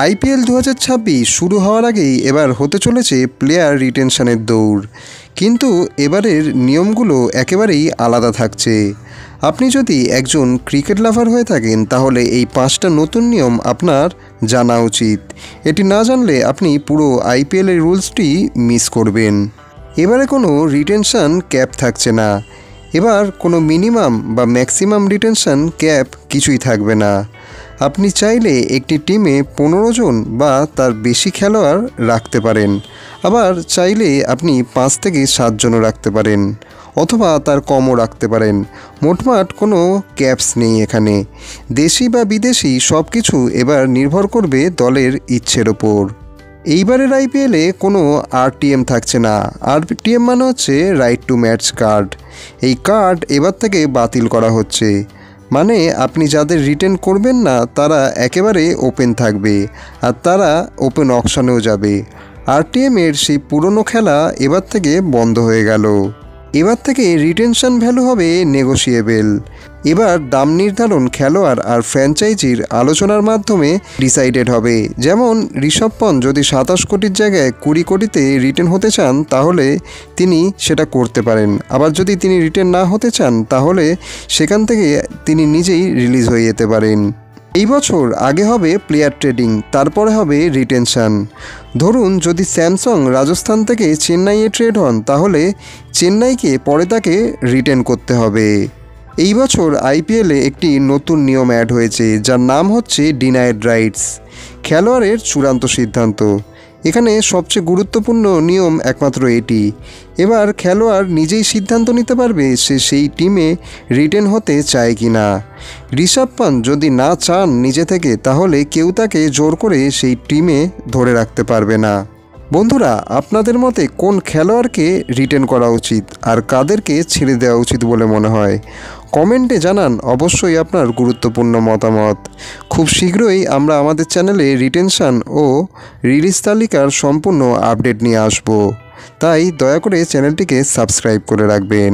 IPL 2026 শুরু হওয়ার আগেই এবার হতে চলেছে প্লেয়ার রিটেনশনের দৌড়। কিন্তু এবারের নিয়মগুলো একেবারেই আলাদা থাকছে। আপনি যদি একজন ক্রিকেট লাভার হয়ে থাকেন তাহলে এই 5টা নতুন নিয়ম আপনার জানা উচিত। এটি না জানলে আপনি পুরো আইপিএলের রুলসটি মিস করবেন। এবারে কোনো রিটেনশন ক্যাপ থাকছে না। এবার কোনো মিনিমাম বা ম্যাক্সিমাম রিটেনশন ক্যাপ কিছুই থাকবে না। আপনি চাইলে একটি টিমে 15 জন বা তার বেশি খেলোয়াড় রাখতে পারেন, আবার চাইলে আপনি 5 থেকে 7 জনও রাখতে পারেন, অথবা তার কমও রাখতে পারেন। মোটমাট কোনো ক্যাপস নেই এখানে। দেশি বা বিদেশি সব কিছু এবার নির্ভর করবে দলের ইচ্ছের ওপর। এইবারের আইপিএলে কোনো আরটিএম থাকছে না। আরটিএম মানে হচ্ছে রাইট টু ম্যাচ কার্ড। এই কার্ড এবার থেকে বাতিল করা হচ্ছে। মানে আপনি যাদের রিটেন করবেন না তারা একেবারে ওপেন থাকবে, আর তারা ওপেন অকশনেও যাবে। আরটিএমের সেই পুরনো খেলা এবার থেকে বন্ধ হয়ে গেল। এবার থেকে রিটেনশন ভ্যালু হবে নেগোশিয়েবল। এবার দাম নির্ধারণ খেলোয়াড় আর ফ্র্যাঞ্চাইজির আলোচনার মাধ্যমে ডিসাইডেড হবে। যেমন ঋষভ পন্থ যদি 27 কোটির জায়গায় 20 কোটিতে রিটেন হতে চান তাহলে তিনি সেটা করতে পারেন। আবার যদি তিনি রিটেন না হতে চান তাহলে সেখান থেকে তিনি নিজেই রিলিজ হয়ে যেতে পারেন। এই বছর আগে হবে প্লেয়ার ট্রেডিং, তারপরে হবে রিটেনশন। ধরুন যদি স্যামসং রাজস্থান থেকে চেন্নাইয়ে ট্রেড হন তাহলে চেন্নাইকে পরে তাকে রিটেন করতে হবে। এই বছর আইপিএলে একটি নতুন নিয়ম অ্যাড হয়েছে যার নাম হচ্ছে ডিনাইড রাইটস, খেলোয়াড়ের চূড়ান্ত সিদ্ধান্ত। এখানে সবচেয়ে গুরুত্বপূর্ণ নিয়ম একমাত্র এটি। এবার খেলোয়াড় নিজেই সিদ্ধান্ত নিতে পারবে সে সেই টিমে রিটেন হতে চায় কি না। ঋষভ পন্থ যদি না চান নিজে থেকে তাহলে কেউ তাকে জোর করে সেই টিমে ধরে রাখতে পারবে না। বন্ধুরা, আপনাদের মতে কোন খেলোয়াড়কে রিটেন করা উচিত আর কাদেরকে ছেড়ে দেওয়া উচিত বলে মনে হয়? কমেন্টে জানান অবশ্যই আপনার গুরুত্বপূর্ণ মতামত। খুব শীঘ্রই আমরা আমাদের চ্যানেলে রিটেনশন ও রিলিজ তালিকার সম্পূর্ণ আপডেট নিয়ে আসব, তাই দয়া করে চ্যানেলটিকে সাবস্ক্রাইব করে রাখবেন।